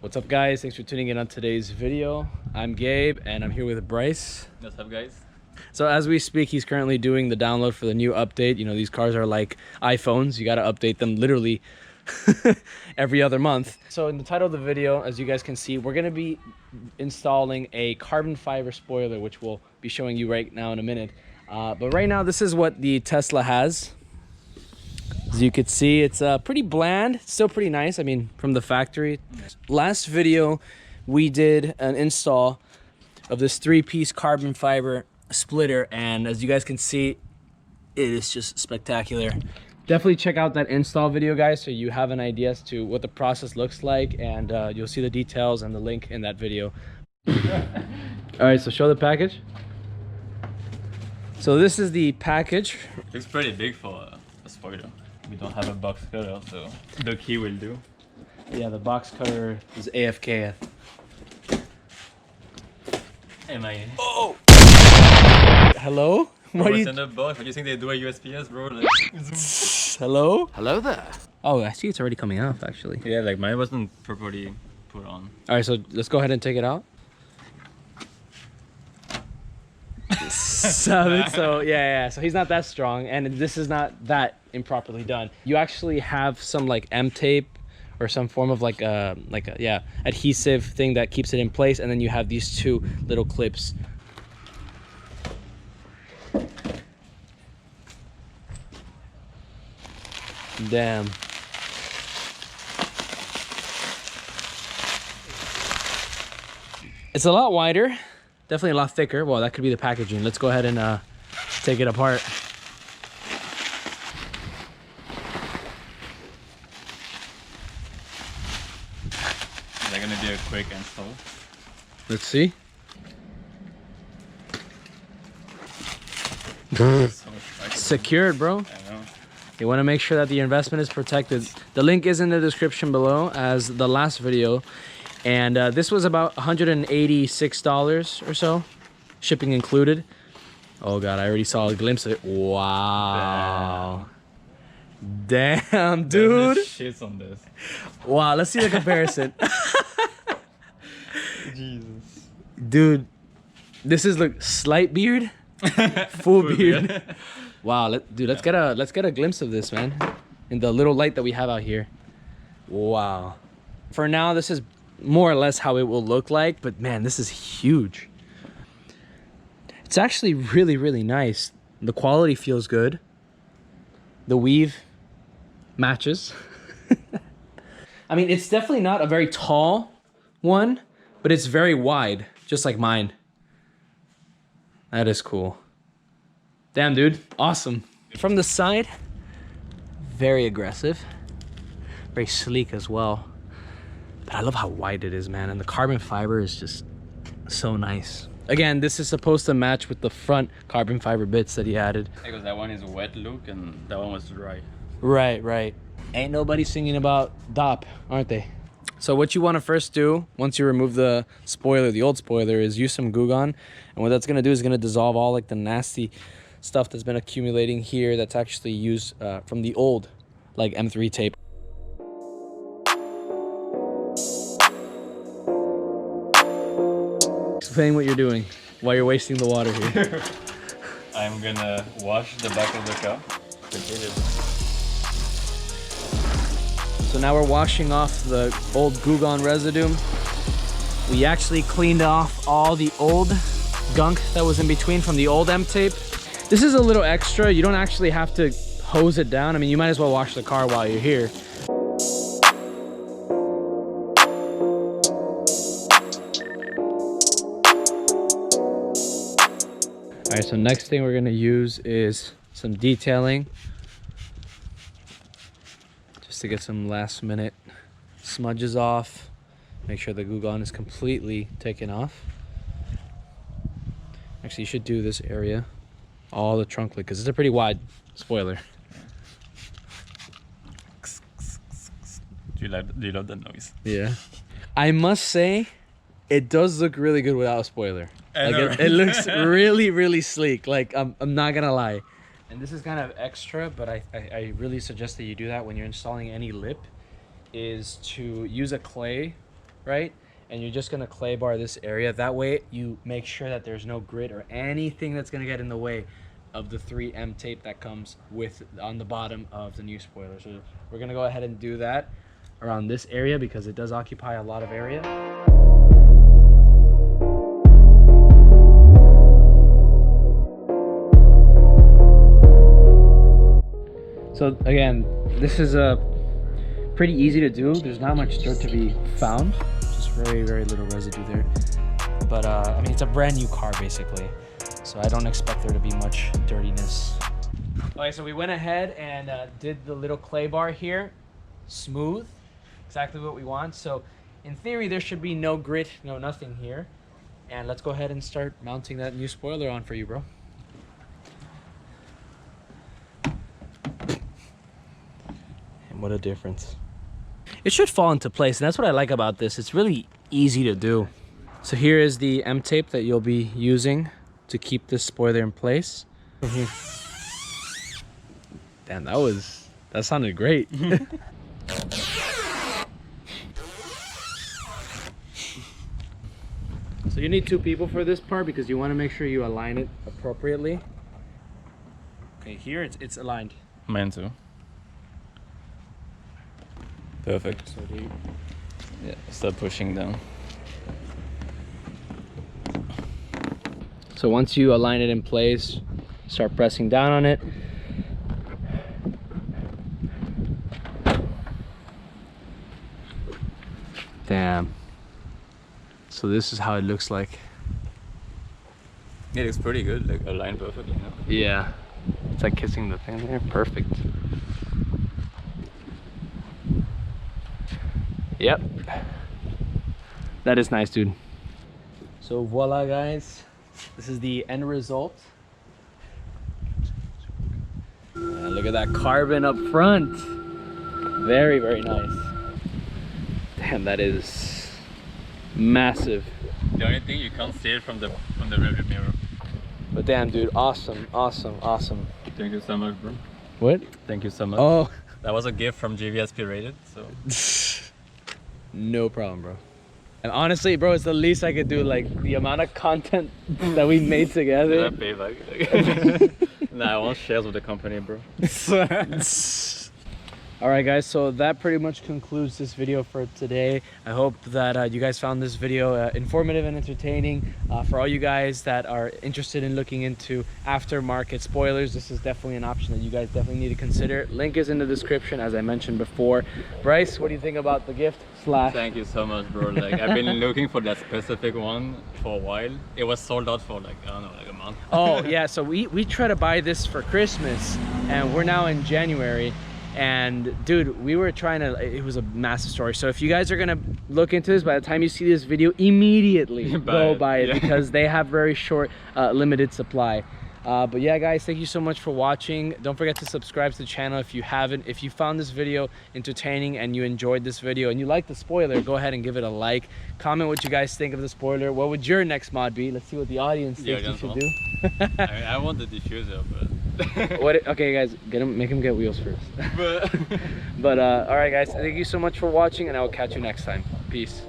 What's up, guys? Thanks for tuning in on today's video. I'm Gabe and I'm here with Brice. What's up, guys? So as we speak, he's currently doing the download for the new update. You know, these cars are like iPhones. You got to update them literally every other month. So in the title of the video, as you guys can see, we're going to be installing a carbon fiber spoiler, which we'll be showing you right now in a minute. But right now, this is what the Tesla has. As you can see, it's pretty bland, still pretty nice. I mean, from the factory. Last video, we did an install of this 3-piece carbon fiber splitter, and as you guys can see, it is just spectacular. Definitely check out that install video, guys, so you have an idea as to what the process looks like, and you'll see the details and the link in that video. All right, so show the package. So this is the package. Looks pretty big for a spoiler. We don't have a box cutter, so the key will do. Yeah, the box cutter is AFK. Am I? Oh! Hello? What are you in the box? What do you think they do at USPS, bro? Like, hello? Hello there. Oh, I see it's already coming off, actually. yeah, like mine wasn't properly put on. All right, so let's go ahead and take it out. So yeah, so he's not that strong, and this is not that improperly done. You actually have some like M tape or some form of like a adhesive thing that keeps it in place, and then you have these two little clips. Damn. It's a lot wider. Definitely a lot thicker. Well, that could be the packaging. Let's go ahead and take it apart. Is that gonna be a quick install? Let's see. So Secured, bro. I know. You want to make sure that the investment is protected. The link is in the description below as the last video. And this was about $186 or so, shipping included. Oh God, I already saw a glimpse of it. Wow. Damn, dude. Shits on this. Wow, let's see the comparison. Jesus. Dude, this is like slight beard, full beard. Wow, let's get a glimpse of this, man, in the little light that we have out here. Wow. For now, this is more or less how it will look like, but man, this is huge. It's actually really, really nice. The quality feels good. The weave matches. I mean, it's definitely not a very tall one, but it's very wide, just like mine. That is cool. Damn, dude, awesome. From the side, very aggressive, very sleek as well. But I love how wide it is, man. And the carbon fiber is just so nice. Again, this is supposed to match with the front carbon fiber bits that he added. Because that one is a wet look and that one was dry. Right. Ain't nobody singing about DOP, aren't they? So what you want to first do, once you remove the spoiler, the old spoiler, is use some Goo Gone. And what that's going to do is going to dissolve all like the nasty stuff that's been accumulating here that's actually used from the old like M3 tape. Explain what you're doing while you're wasting the water here. I'm gonna wash the back of the car. So now we're washing off the old Goo Gone residue. We actually cleaned off all the old gunk that was in between from the old M tape. This is a little extra. You don't actually have to hose it down. I mean, you might as well wash the car while you're here. All right, so next thing we're gonna use is some detailing, just to get some last minute smudges off, make sure the Goo Gone is completely taken off. Actually, you should do this area, all the trunk lid, because it's a pretty wide spoiler. Do you love that noise? Yeah. I must say, it does look really good without a spoiler. Like it looks really, really sleek. Like I'm not gonna lie. And this is kind of extra, but I really suggest that you do that when you're installing any lip, is to use a clay right? And you're just gonna clay bar this area. That way you make sure that there's no grit or anything that's gonna get in the way of the 3M tape that comes with on the bottom of the new spoiler. So we're gonna go ahead and do that around this area because it does occupy a lot of area. So again, this is pretty easy to do. There's not much dirt to be found. Just very, very little residue there. But I mean, it's a brand new car basically. So I don't expect there to be much dirtiness. Okay, so we went ahead and did the little clay bar here. Smooth, exactly what we want. So in theory, there should be no grit, no nothing here. And let's go ahead and start mounting that new spoiler on for you, bro. And what a difference. It should fall into place, and that's what I like about this. It's really easy to do. So here is the M tape that you'll be using to keep this spoiler in place. Damn, that sounded great. So you need 2 people for this part because you want to make sure you align it appropriately. Okay, here it's aligned. Mine too. Perfect. So do you... Yeah, start pushing down. So once you align it in place, start pressing down on it. Damn. So this is how it looks like. It looks pretty good, like aligned perfectly now. Yeah. It's like kissing the thing there. Perfect. Yep. That is nice, dude. So voila, guys. This is the end result. Look at that carbon up front. Very, very nice. Damn, that is massive. The only thing you can't see it from the rearview mirror. But damn, dude, awesome, awesome, awesome. Thank you so much, bro. What? Thank you so much. Oh. That was a gift from GVSP Rated, so. No problem, bro. And honestly, bro, it's the least I could do. Like the amount of content that we made together. Yeah, payback. Nah, I want shares with the company, bro. All right, guys, so that pretty much concludes this video for today. I hope that you guys found this video informative and entertaining. For all you guys that are interested in looking into aftermarket spoilers, this is definitely an option that you guys definitely need to consider. Link is in the description, as I mentioned before. Brice, what do you think about the gift? Thank you so much, bro. Like, I've been looking for that specific one for a while. It was sold out for like, I don't know, like a month. Oh, yeah, so we try to buy this for Christmas, and we're now in January. And dude, we were trying to, it was a massive story. So if you guys are gonna look into this, by the time you see this video, immediately go buy it, because they have very short limited supply. But yeah, guys, thank you so much for watching. Don't forget to subscribe to the channel if you haven't. If you found this video entertaining and you enjoyed this video and you like the spoiler, go ahead and give it a like. Comment what you guys think of the spoiler. What would your next mod be? Let's see what the audience thinks you should do. I want the diffuser, but what? Okay, guys, make him get wheels first. But all right, guys, thank you so much for watching, and I will catch you next time. Peace.